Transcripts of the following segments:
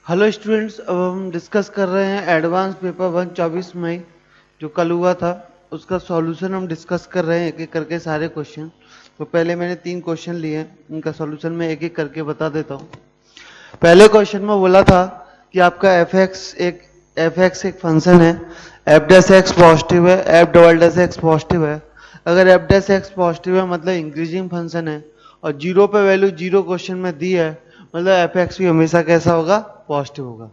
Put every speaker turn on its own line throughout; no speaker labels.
Hello students, अब हम discuss कर रहे हैं एडवांस पेपर 1 24 मई जो कल हुआ था उसका सॉल्यूशन हम डिस्कस कर रहे हैं एक एक करके सारे क्वेश्चन। तो पहले मैंने 3 क्वेश्चन लिए हैं, उनका सॉल्यूशन मैं एक एक करके बता देता हूँ। पहले क्वेश्चन में बोला था कि आपका एफ एक्स एक फंक्शन है, एफ डैश एक्स पॉजिटिव है, F double dash x positive है। अगर एफ डैश एक्स पॉजिटिव है मतलब इंक्रीजिंग फंक्शन है और जीरो पे वैल्यू जीरो क्वेश्चन में दी है, मतलब एफ एक्स भी हमेशा कैसा होगा, पॉजिटिव होगा।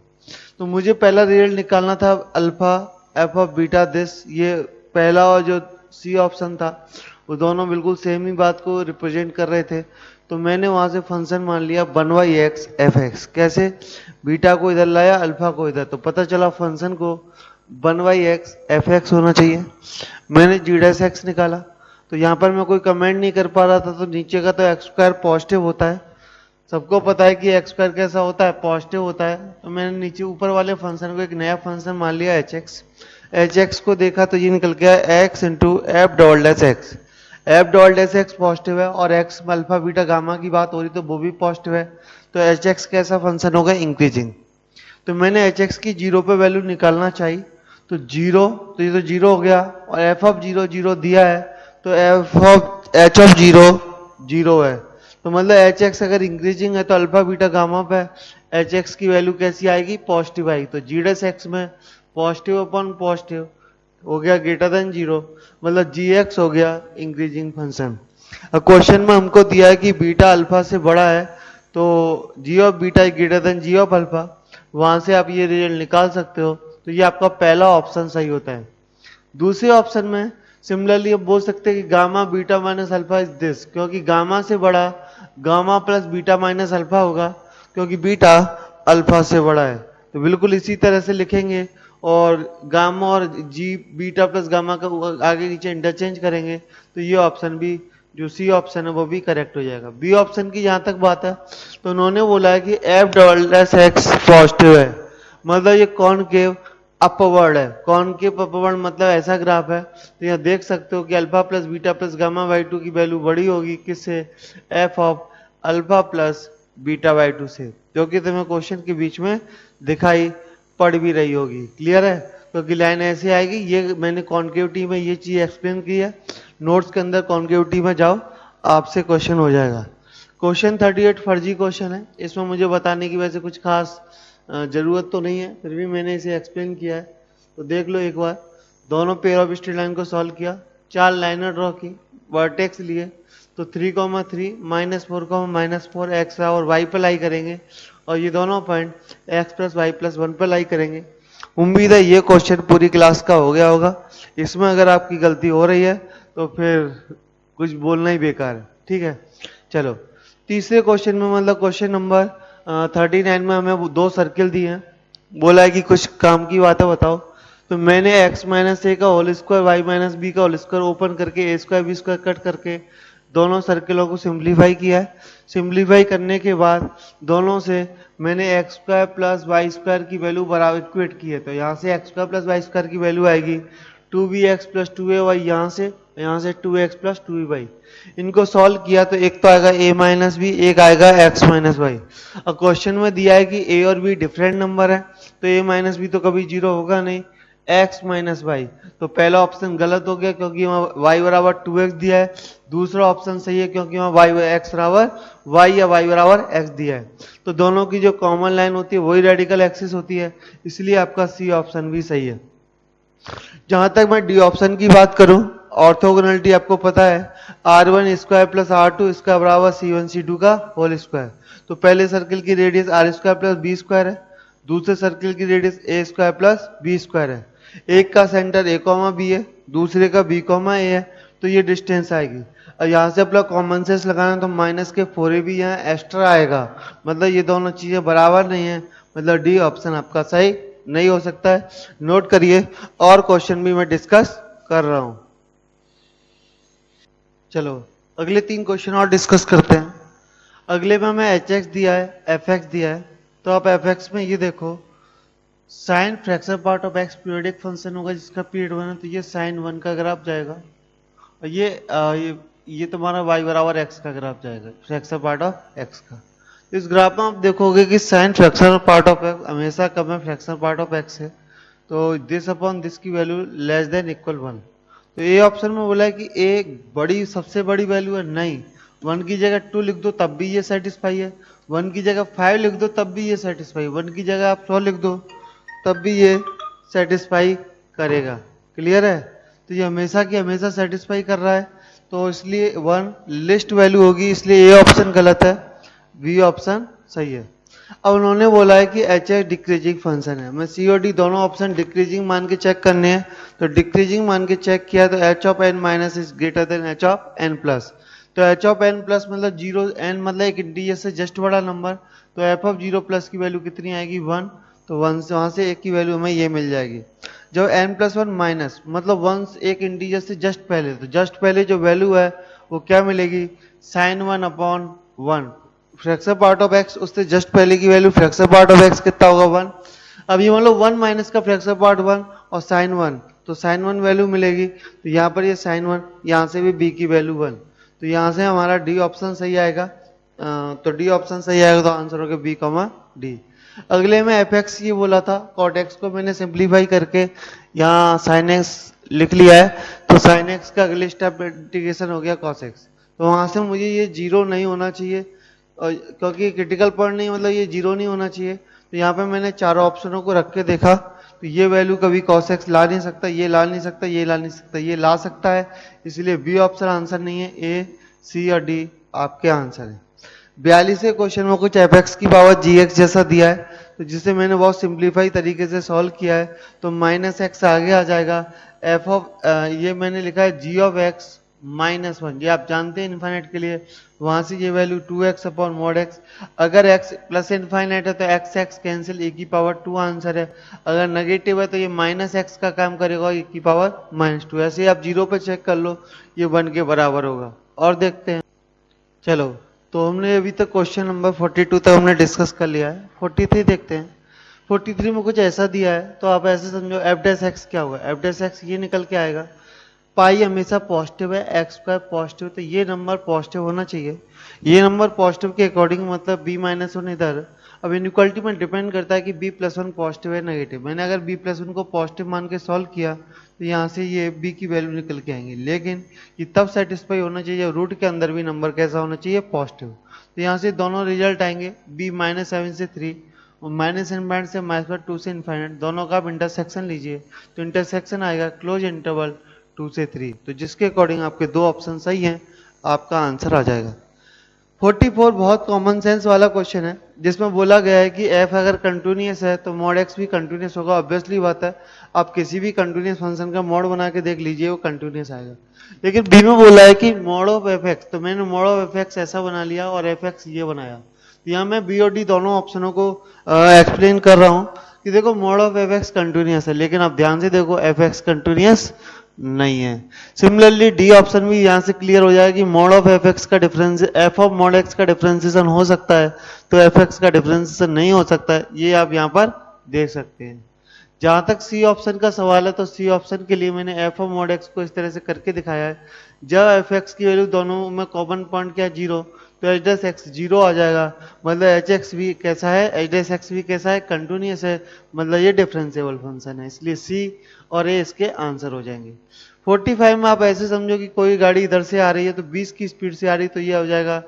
तो मुझे पहला रिजल्ट निकालना था alpha F of beta this, ये पहला और जो सी ऑप्शन था वो दोनों बिल्कुल सेम ही बात को रिप्रेजेंट कर रहे थे। तो मैंने वहां से फंक्शन मान लिया 1/x एफ एक्स। कैसे? बीटा को इधर लाया, अल्फा को इधर, तो पता चला फंक्शन को 1/x एफ एक्स होना चाहिए। मैंने जी डैश एक्स निकाला, तो यहाँ पर मैं कोई कमेंट नहीं कर पा रहा था, तो नीचे का तो एक्स स्क्वायर पॉजिटिव होता है, सबको पता है कि एक्स स्क्वायर कैसा होता है, पॉजिटिव होता है। तो मैंने नीचे ऊपर वाले फंक्शन को एक नया फंक्शन मान लिया एच एक्स को देखा तो ये निकल गया x into F double dash x. F double dash x positive है और एक्स अल्फा बीटा गामा की बात हो रही तो वो भी पॉजिटिव है, तो एच एक्स कैसा फंक्शन होगा, इंक्रीजिंग। तो मैंने एच एक्स की जीरो पे वैल्यू निकालना चाहिए, तो जीरो, तो ये तो जीरो हो गया, और एफ ऑफ जीरो जीरो दिया है, तो f of H of zero zero है। तो मतलब एच एक्स अगर इंक्रीजिंग है तो अल्फा बीटा गामा पे एच एक्स की वैल्यू कैसी आएगी, पॉजिटिव आएगी। तो जी डैश एक्स में पॉजिटिव अपॉन पॉजिटिव हो गया ग्रेटर देन जीरो, मतलब जी एक्स हो गया इंक्रीजिंग फंक्शन। अब क्वेश्चन में हमको दिया है कि बीटा अल्फा से बड़ा है, तो G of beta greater than G of alpha, वहां से आप ये रिजल्ट निकाल सकते हो। तो ये आपका पहला ऑप्शन सही होता है। दूसरे ऑप्शन में सिमिलरली आप बोल सकते हैं कि gamma beta minus alpha is this, क्योंकि गामा से बड़ा gamma plus beta minus alpha होगा, क्योंकि बीटा अल्फा से बड़ा है। तो बिल्कुल इसी तरह से लिखेंगे और गामा और जी बीटा प्लस गामा का आगे नीचे इंटरचेंज करेंगे, तो ये ऑप्शन भी, जो सी ऑप्शन है वो भी करेक्ट हो जाएगा। बी ऑप्शन की जहां तक बात है, तो उन्होंने बोला है कि F double dash x positive है, मतलब ये कॉनकेव अपवर्ड है। कॉनकेव अपवर्ड मतलब ऐसा ग्राफ है, तो यहाँ देख सकते हो कि alpha plus beta plus gamma by two की वैल्यू बड़ी होगी किससे, F of alpha plus beta by two से, जो कि तुम्हें क्वेश्चन के बीच में दिखाई पड़ भी रही होगी। क्लियर है? क्योंकि लाइन ऐसे आएगी, ये मैंने कॉन्केविटी में ये चीज एक्सप्लेन की है, नोट्स के अंदर कॉन्केविटी में जाओ, आपसे क्वेश्चन हो जाएगा। क्वेश्चन 38 फर्जी क्वेश्चन है, इसमें मुझे बताने की वैसे कुछ खास जरूरत तो नहीं है, फिर भी मैंने इसे एक्सप्लेन किया है, तो देख लो एक बार। दोनों पेयर ऑफ स्ट्रेट लाइन को सॉल्व किया, 4 लाइनर ड्रॉ की, वर्टेक्स लिए, तो 3,3 -4,-4 एक्स और वाई पर लाई करेंगे, और ये दोनों point x plus y plus 1 पर लाई करेंगे। उम्मीद है ये क्वेश्चन पूरी क्लास का हो गया होगा। इसमें अगर आपकी गलती हो रही है तो फिर कुछ बोलना ही बेकार है। ठीक है, चलो तीसरे क्वेश्चन में, मतलब क्वेश्चन नंबर 39 में हमें 2 सर्किल दिए हैं, बोला है कि कुछ काम की बातें बताओ। तो मैंने x माइनस ए का whole square y minus b का होल स्क्वायर ओपन करके a square b square cut करके दोनों सर्किलों को सिंप्लीफाई किया है। सिंप्लीफाई करने के बाद दोनों से मैंने x square plus y square की वैल्यू बराबर इक्वेट की है, तो यहाँ से x square plus y square की वैल्यू आएगी 2bx प्लस 2ay, यहाँ से 2x प्लस 2y। इनको सॉल्व किया तो एक तो आएगा a माइनस बी, एक आएगा x माइनस वाई। अब क्वेश्चन में दिया है कि a और b डिफरेंट नंबर है, तो a माइनस बी तो कभी जीरो होगा नहीं, x माइनस वाई। तो पहला ऑप्शन गलत हो गया क्योंकि वहाँ y बराबर 2x दिया है। दूसरा ऑप्शन सही है क्योंकि वहाँ x बराबर y या y बराबर x दिया है। तो दोनों की जो कॉमन लाइन होती है वही रेडिकल एक्सिस होती है, इसलिए आपका सी ऑप्शन भी सही है। जहां तक मैं डी ऑप्शन की बात करूं, ऑर्थोगोनलिटी आपको पता है, r1 square plus r2 square बराबर c1 c2 का होल स्क्वायर। तो पहले सर्किल की radius r square plus B square है, दूसरे सर्किल की radius a square plus B square है। एक का सेंटर a कॉमा बी है, दूसरे का b कॉमा ए है, तो ये डिस्टेंस आएगी। और यहाँ से अपना कॉमन सेंस लगाना, तो माइनस के 4a भी यहाँ एक्स्ट्रा आएगा, मतलब ये दोनों चीजें बराबर नहीं है, मतलब डी ऑप्शन आपका सही नहीं हो सकता है। नोट करिए, और क्वेश्चन भी मैं डिस्कस कर रहा हूं। चलो अगले 3 क्वेश्चन और डिस्कस करते हैं। अगले में हमें एच एक्स दिया है, एफ एक्स दिया है, तो आप एफ एक्स में ये देखो, sine fractional part of x periodic function होगा जिसका पीरियड 1 है, तो ये साइन 1 का ग्राफ जाएगा, और ये तुम्हारा y बराबर x का ग्राफ जाएगा, फ्रैक्चर पार्ट ऑफ x का। इस ग्राफ में आप देखोगे कि sine fractional part of x हमेशा कम है फ्रैक्शनल पार्ट ऑफ एक्स है, तो दिस अपॉन दिस की वैल्यू लेस देन इक्वल 1। तो ए ऑप्शन में बोला है कि ए बड़ी सबसे बड़ी वैल्यू है, नहीं। 1 की जगह 2 लिख दो तब भी ये सेटिस्फाई है, 1 की जगह 5 लिख दो तब भी ये सेटिस्फाई, 1 की जगह आप 100 लिख दो तब भी ये सेटिस्फाई करेगा। क्लियर है? तो ये हमेशा की हमेशा सेटिस्फाई कर रहा है, तो इसलिए 1 लिस्ट वैल्यू होगी, इसलिए ए ऑप्शन गलत है, बी ऑप्शन सही है। अब उन्होंने बोला है कि एच एक्स डिक्रीजिंग फंक्शन है, मैं सी और डी दोनों ऑप्शन डिक्रीजिंग मान के चेक करने हैं, तो डिक्रीजिंग मान के चेक किया तो h of n minus is greater than h of n plus. तो एच ऑफ एन प्लस मतलब जीरो, एन मतलब एक इंटीजर से जस्ट बड़ा नंबर, तो एफ ऑफ जीरो प्लस की वैल्यू कितनी आएगी 1, तो 1 से वहां से एक की वैल्यू हमें ये मिल जाएगी। जब एन प्लस वन माइनस मतलब 1 एक इंटीजर से जस्ट पहले, तो जस्ट पहले जो वैल्यू है वो क्या मिलेगी, sine 1 upon 1, fraction part of x उससे जस्ट पहले की value fraction part of x कितना होगा 1। अब ये मान लो 1 माइनस का फ्रैक्शन पार्ट 1 और साइन 1, तो साइन 1 वैल्यू मिलेगी, तो यहाँ पर ये साइन 1, यहाँ से भी बी की वैल्यू 1, तो यहाँ से हमारा डी ऑप्शन सही आएगा। तो डी ऑप्शन सही आएगा, तो आंसर हो गया बी कॉमा डी। अगले में एफ एक्स ये बोला था, कॉट एक्स को मैंने सिंप्लीफाई करके यहाँ साइन एक्स लिख लिया है, तो साइन एक्स का अगले स्टेप इंटीग्रेशन हो गया कॉस एक्स, तो वहां से मुझे ये जीरो नहीं होना चाहिए, क्योंकि क्रिटिकल पॉइंट नहीं मतलब ये जीरो नहीं होना चाहिए, तो यहाँ पे मैंने चारों ऑप्शनों को रख के देखा, तो ये वैल्यू कभी cos x ला नहीं सकता, ये ला नहीं सकता, ये ला नहीं सकता, ये ला सकता है, इसलिए बी ऑप्शन आंसर नहीं है, ए सी और डी आपके आंसर है। 42वें क्वेश्चन में कुछ एफ एक्स की पावर जी एक्स जैसा दिया है, तो जिसे मैंने बहुत सिंप्लीफाई तरीके से सॉल्व किया है, तो माइनस एक्स आगे आ जाएगा, एफ ऑफ ये मैंने लिखा है जी ऑफ एक्स माइनस 1, ये आप जानते हैं इन्फाइनाइट के लिए, वहां से ये value 2x upon mod x, अगर x प्लस इन्फाइनाइट है तो x x कैंसिल, e की पावर 2 आंसर है, अगर नेगेटिव है तो ये माइनस एक्स का काम करेगा, e की पावर माइनस 2, ऐसे ही आप जीरो पे चेक कर लो, ये 1 के बराबर होगा। और देखते हैं, चलो तो हमने अभी तक क्वेश्चन नंबर 42 तक हमने डिस्कस कर लिया है, 43 देखते हैं। 43 में कुछ ऐसा दिया है, तो आप ऐसे समझो एफ डैश एक्स क्या होगा, एफ डैश एक्स ये निकल के आएगा, पाई हमेशा पॉजिटिव है, एक्स स्क्वायर पॉजिटिव, तो ये नंबर पॉजिटिव होना चाहिए, ये नंबर पॉजिटिव के अकॉर्डिंग मतलब बी माइनस वन इधर। अब इनइक्वालिटी में डिपेंड करता है कि बी प्लस वन पॉजिटिव है नेगेटिव, मैंने अगर बी प्लस वन को पॉजिटिव मान के सॉल्व किया तो यहाँ से ये बी की वैल्यू निकल के आएंगी, लेकिन ये तब सेटिस्फाई होना चाहिए रूट के अंदर भी नंबर कैसा होना चाहिए पॉजिटिव, तो यहाँ से दोनों रिजल्ट आएंगे, बी माइनस 7 से 3 और माइनस इनफाइनाइट से माइनस 2 से इनफाइनाइट, दोनों का आप इंटरसेक्शन लीजिए, तो इंटरसेक्शन आएगा क्लोज इंटरवल 2 से 3, तो जिसके अकॉर्डिंग आपके दो ऑप्शन सही हैं, आपका आंसर आ जाएगा। 44 बहुत कॉमन सेंस वाला क्वेश्चन है, जिसमें बोला गया है कि f अगर कंटिन्यूस है तो मॉड x भी कंटिन्यूस होगा, ऑब्वियसली बात है, आप किसी भी कंटिन्यूस फंक्शन का मॉड बना के देख लीजिए वो कंटिन्यूस आएगा। लेकिन बी में बोला है कि मॉड ऑफ एफ एक्स, तो मैंने मॉड ऑफ एफ एक्स ऐसा बना लिया और एफ एक्स ये बनाया, तो यहाँ मैं बी और डी दोनों ऑप्शनों को एक्सप्लेन कर रहा हूँ कि देखो mod of F x continuous है, लेकिन आप ध्यान से देखो एफ एक्स कंटिन्यूस नहीं है। सिमिलरली डी ऑप्शन भी यहाँ से क्लियर हो जाएगा कि मॉड ऑफ एफ एक्स का difference F of mod x का डिफरेंशिएशन हो सकता है, तो एफ एक्स का डिफरेंशिएशन नहीं हो सकता है, ये आप यहाँ पर देख सकते हैं। जहां तक सी ऑप्शन का सवाल है, तो सी ऑप्शन के लिए मैंने एफ ऑफ मॉड एक्स को इस तरह से करके दिखाया है, जब एफ एक्स की वैल्यू दोनों में कॉमन पॉइंट क्या जीरो, तो एच डैश एक्स जीरो आ जाएगा, मतलब एच एक्स भी कैसा है, एच डैश एक्स भी कैसा है कंटिन्यूस है, मतलब ये डिफरेंशिएबल फंक्शन है, इसलिए सी और ए इसके आंसर हो जाएंगे। 45 में आप ऐसे समझो कि कोई गाड़ी इधर से आ रही है तो 20 की स्पीड से आ रही है, तो ये हो जाएगा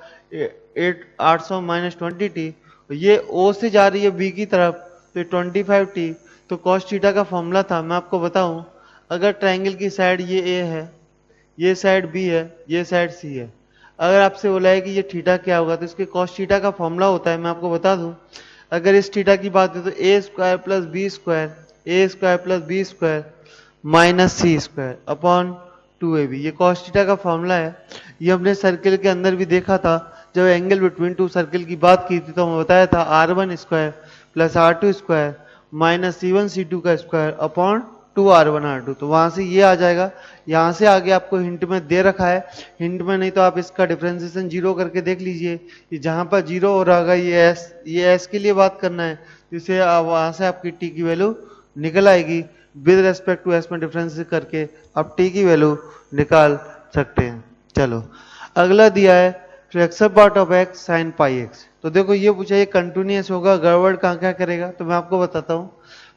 800 माइनस 20t, ये ओ से जा रही है बी की तरफ तो 25t, तो cos थीटा का फॉर्मूला था, मैं आपको बताऊं, अगर ट्रायंगल की साइड ये ए है, ये साइड बी है, ये साइड सी है, अगर आपसे बोला है कि ये थीटा क्या होगा, तो इसके cos थीटा का फॉर्मूला होता है, मैं आपको बता दूं, अगर इस थीटा की बात है तो A square plus B square, A square plus B square minus C square upon 2ab, ये cos थीटा का फॉर्मूला है। ये हमने सर्किल के अंदर भी देखा था, जब एंगल बिटवीन टू सर्किल की बात की थी, तो हमें बताया था r1 square plus r2 square minus c1 c2 का स्क्वायर अपॉन 2r1 r2, तो वहां से ये आ जाएगा। यहाँ से आगे आपको हिंट में दे रखा है, हिंट में नहीं तो आप इसका डिफरेंशिएशन जीरो करके देख लीजिए, कि जहां पर जीरो हो रहा होगा ये s के लिए बात करना है, जिससे वहां से आपकी t की वैल्यू निकल आएगी, विद रेस्पेक्ट टू एस में डिफरेंस करके आप टी की वैल्यू निकाल सकते हैं। चलो अगला दिया है fraction part of x sine pi x. तो देखो ये पूछा ये कंटिन्यूअस होगा, गड़बड़ कहाँ क्या करेगा, तो मैं आपको बताता हूँ।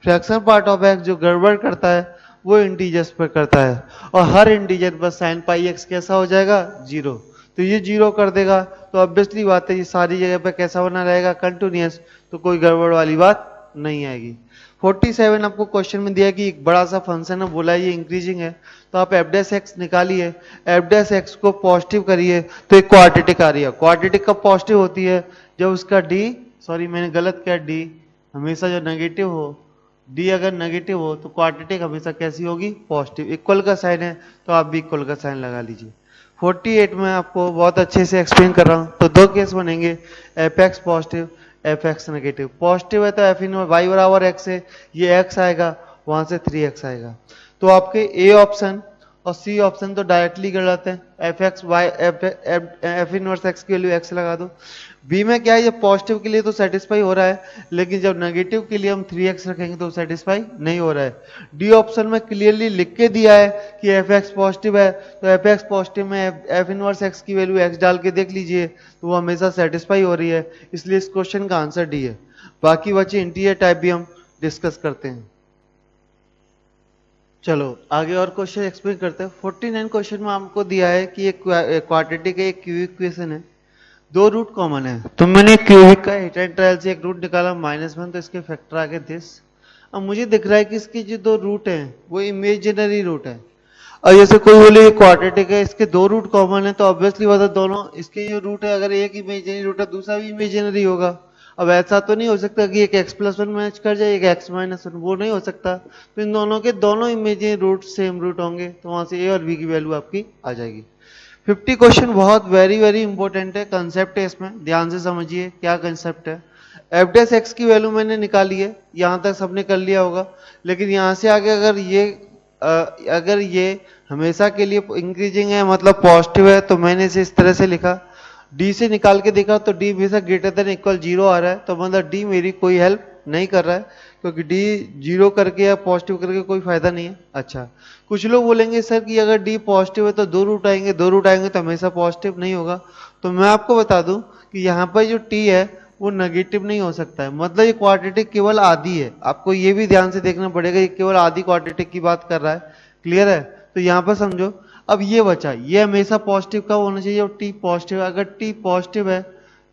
फ्रैक्शन पार्ट ऑफ एक्स जो गड़बड़ करता है वो इंटीजर्स पर करता है, और हर इंटीजर पर साइन पाई एक्स कैसा हो जाएगा, जीरो। तो ये जीरो कर देगा, तो ऑब्वियसली बात है ये सारी जगह पे कैसा बना रहेगा, कंटिन्यूअस। तो कोई गड़बड़ वाली बात नहीं आएगी। 47 आपको क्वेश्चन में दिया कि एक बड़ा सा फंक्शन है, बोला ये इंक्रीजिंग है, तो आप एफ डैश एक्स निकालिए, एफ डैश एक्स को पॉजिटिव करिए तो एक क्वाड्रेटिक आ रही है। क्वाड्रेटिक कब पॉजिटिव होती है, जब उसका डी, सॉरी मैंने गलत किया, डी हमेशा जो नेगेटिव हो, डी अगर नेगेटिव हो तो क्वाड्रेटिक हमेशा कैसी होगी, पॉजिटिव। इक्वल का साइन है तो आप भी इक्वल का साइन लगा लीजिए। 48 में आपको बहुत अच्छे से एक्सप्लेन कर रहा हूं, तो दो केस बनेंगे, F x positive, F x negative. Positive है तो एफ इन वाई बराबर एक्स है, ये एक्स आएगा, वहां से 3x आएगा। तो आपके ए ऑप्शन और सी ऑप्शन तो डायरेक्टली गलत है, f x y f inverse x की वैल्यू एक्स लगा दो। बी में क्या है, ये पॉजिटिव के लिए तो सेटिस्फाई हो रहा है, लेकिन जब नेगेटिव के लिए हम 3x रखेंगे तो सेटिस्फाई नहीं हो रहा है। डी ऑप्शन में क्लियरली लिख के दिया है कि एफ एक्स पॉजिटिव है, तो एफ एक्स पॉजिटिव में एफ इनवर्स एक्स की वैल्यू एक्स डाल के देख लीजिए, तो वो हमेशा सेटिस्फाई हो रही है, इसलिए इस क्वेश्चन का आंसर डी है। बाकी बचे इंटीरियर टाइप भी हम डिस्कस करते हैं। चलो आगे और क्वेश्चन एक्सप्लेन करते हैं। 49 क्वेश्चन में हमको दिया है कि एक क्वाड्रेटिक है, एक क्यूबिक इक्वेशन है, दो रूट कॉमन है। तो मैंने क्यूबिक का हिट एंड ट्रायल से एक रूट निकाला -1, तो इसके फैक्टर आगे दिस। अब मुझे दिख रहा है कि इसके जो दो रूट हैं वो इमेजिनरी रूट है। और जैसे कोई बोले ये क्वाड्रेटिक है, इसके दो रूट कॉमन है, तो ऑब्वियसली बात है दोनों इसके जो रूट है, अगर एक इमेजिनरी रूट है दूसरा भी इमेजिनरी होगा। अब ऐसा तो नहीं हो सकता कि एक x+1 मैच कर जाए एक x-1, वो नहीं हो सकता। तो इन दोनों के दोनों इमेजिनरी रूट सेम रूट होंगे, तो वहां से a और b की वैल्यू आपकी आ जाएगी। 50 क्वेश्चन बहुत वेरी वेरी इंपॉर्टेंट है, कंसेप्ट है, इसमें ध्यान से समझिए क्या कंसेप्ट है। एफ डैश एक्स की वैल्यू मैंने निकाली है, यहां तक सबने कर लिया होगा, लेकिन यहां से आगे अगर ये हमेशा के लिए इंक्रीजिंग है मतलब पॉजिटिव है, तो मैंने इसे इस तरह से लिखा, डी से निकाल के देखा तो डी हमेशा ग्रेटर देन इक्वल 0 आ रहा है, तो मतलब डी मेरी कोई हेल्प नहीं कर रहा है, क्योंकि डी 0 करके या पॉजिटिव करके कोई फायदा नहीं है। अच्छा, कुछ लोग बोलेंगे सर कि अगर डी पॉजिटिव है तो दो रूट आएंगे, दो रूट आएंगे तो हमेशा पॉजिटिव नहीं होगा। तो मैं आपको बता दूं कि यहाँ पर जो टी है वो नेगेटिव नहीं हो सकता है, मतलब ये क्वाड्रेटिक केवल आधी है, आपको ये भी ध्यान से देखना पड़ेगा, ये केवल आधी क्वाड्रेटिक की बात कर रहा है। क्लियर है, तो यहाँ पर समझो। अब ये बचा, ये हमेशा पॉजिटिव का होना चाहिए, और टी पॉजिटिव है। अगर टी पॉजिटिव है,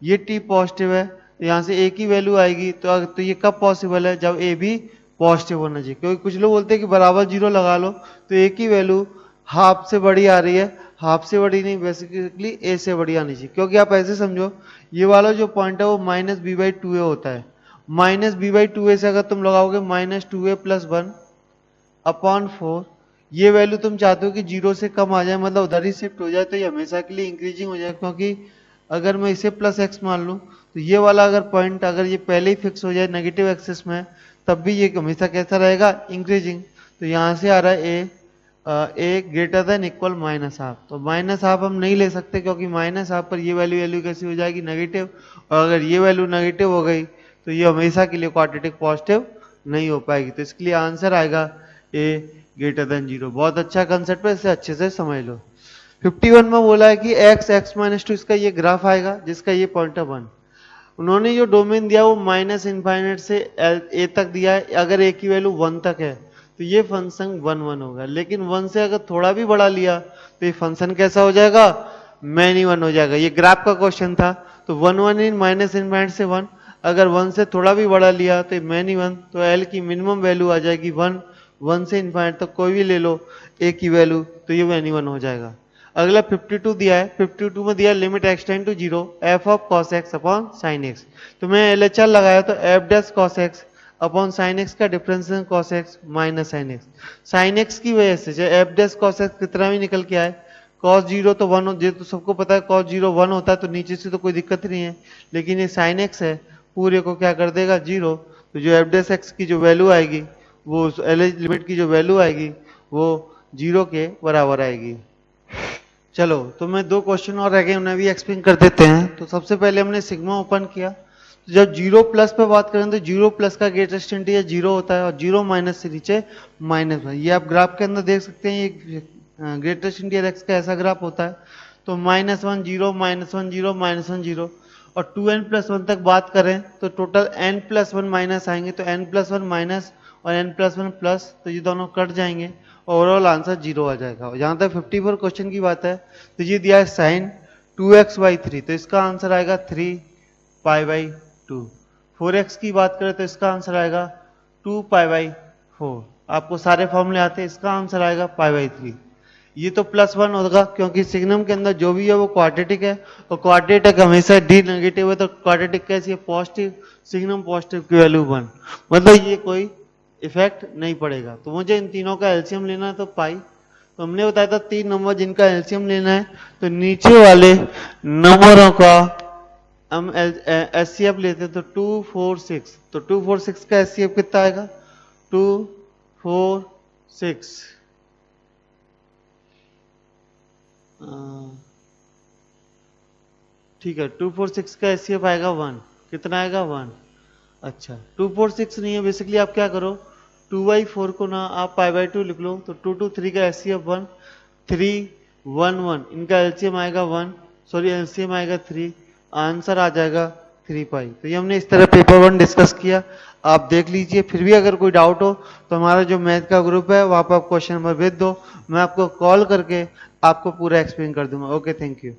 ये टी पॉजिटिव है, तो यहाँ से ए की वैल्यू आएगी, तो ये कब पॉसिबल है, जब ए भी पॉजिटिव होना चाहिए। क्योंकि कुछ लोग बोलते हैं कि बराबर 0 लगा लो, तो ए की वैल्यू हाफ से बड़ी आ रही है, हाफ से बड़ी नहीं, बेसिकली ए से बड़ी आनी चाहिए। क्योंकि आप ऐसे समझो, ये वाला जो पॉइंट है वो -b/2a होता है, -b/2a से अगर तुम लगाओगे -2a+1/4, ये वैल्यू तुम चाहते हो कि 0 से कम आ जाए, मतलब उधर ही शिफ्ट हो जाए, तो ये हमेशा के लिए इंक्रीजिंग हो जाए। क्योंकि अगर मैं इसे +x मान लूं, तो ये वाला अगर पॉइंट अगर ये पहले ही फिक्स हो जाए नेगेटिव एक्सिस में, तब भी ये हमेशा कैसा रहेगा, इंक्रीजिंग। तो यहाँ से आ रहा है ए ग्रेटर देन इक्वल -1/2, तो -1/2 हम नहीं ले सकते, क्योंकि -1/2 पर ये वैल्यू कैसी हो जाएगी, नेगेटिव। और अगर ये वैल्यू नेगेटिव हो गई तो ये हमेशा के लिए क्वाड्रेटिक पॉजिटिव नहीं हो पाएगी। तो इसके लिए आंसर आएगा ए ग्रेटर देन 0। बहुत अच्छा कंसेप्ट है, इसे अच्छे से समझ लो। 51 में बोला है कि x(x-2) इसका ये ग्राफ आएगा, जिसका ये पॉइंट है 1। उन्होंने जो डोमेन दिया वो -∞ से a तक दिया है, अगर a की वैल्यू 1 तक है तो ये फंक्शन 1 1 होगा, लेकिन 1 से अगर थोड़ा भी बड़ा लिया तो ये फंक्शन कैसा हो जाएगा, मैनी 1 हो जाएगा। ये ग्राफ का क्वेश्चन था, तो 1 1 इन -∞ से 1, अगर 1 से थोड़ा भी बड़ा लिया तो मैनी 1, तो l की मिनिमम वैल्यू आ जाएगी 1, 1 से इन्फाइनाइट तक कोई भी ले लो a की वैल्यू, तो ये मैनी 1 हो जाएगा। अगला 52 दिया है, 52 में दिया limit x tend to 0 f of cos x upon sin x। तो मैं LHR लगाया तो f dash cos x upon sin x का differential cos x minus sin x। sin x की वजह से चाहे f डैश cos x कितना भी निकल के आए, cos 0 तो 1 हो, ये तो सबको पता है cos 0 1 होता है, तो नीचे से तो कोई दिक्कत नहीं है, लेकिन ये sin x है पूरे को क्या कर देगा 0। तो जो f डैश x की जो वैल्यू आएगी, वो लिमिट की जो वैल्यू आएगी वो 0 के बराबर आएगी। चलो, तो मैं दो क्वेश्चन और रह गए, उन्हें भी एक्सप्लेन कर देते हैं। तो सबसे पहले हमने सिग्मा ओपन किया, तो जब 0+ पे बात करें तो 0+ का ग्रेटेस्ट इंटीजर 0 होता है, और 0- से नीचे -1। ये आप ग्राफ के अंदर देख सकते हैं, ये ग्रेटेस्ट इंटीजर x का ऐसा ग्राफ होता है। तो -1 0 -1 0 -1 0, और 2n+1 तक बात करें तो टोटल n+1 माइनस आएंगे, तो n+1 माइनस और n+1 प्लस, तो ये दोनों कट जाएंगे, ओवरऑल आंसर 0 आ जाएगा। जहां तक 54 क्वेश्चन की बात है तो ये दिया है साइन 2x/3, तो इसका आंसर आएगा 3π/2। 4x की बात करें तो इसका आंसर आएगा 2π/4। आपको सारे फॉर्मूले आते हैं, इसका आंसर आएगा π/3। ये तो +1 होगा क्योंकि सिग्नम के अंदर जो भी है वो क्वाड्रेटिक है, और क्वाड्रेटिक हमेशा डी नेगेटिव है, तो क्वाड्रेटिक कैसी है, पॉजिटिव, सिग्नम पॉजिटिव की वैल्यू 1, मतलब ये कोई इफेक्ट नहीं पड़ेगा। तो मुझे इन तीनों का एलसीएम लेना है, तो पाई, तो हमने बताया था 3 नंबर जिनका एलसीएम लेना है, तो नीचे वाले नंबरों का हम एचसीएफ लेते हैं, तो 2 4 6, तो 2 4 6 का एचसीएफ कितना आएगा, 2 4 6, ठीक है, 2 4 6 का एचसीएफ आएगा 1, कितना आएगा 1। अच्छा 2 4 6 नहीं है, बेसिकली आप क्या करो, 2/4 को ना आप π/2 लिख लो, तो 2 2 3 का एचसीएफ 1, 3 1 1, इनका एलसीएम आएगा 1, सॉरी एलसीएम आएगा 3, आंसर आ जाएगा 3π। तो ये हमने इस तरह पेपर 1 डिस्कस किया, आप देख लीजिए। फिर भी अगर कोई डाउट हो तो हमारा जो मैथ का ग्रुप है वहाँ पर आप क्वेश्चन नंबर भेज दो, मैं आपको कॉल करके आपको पूरा एक्सप्लेन कर दूंगा। Okay, thank you.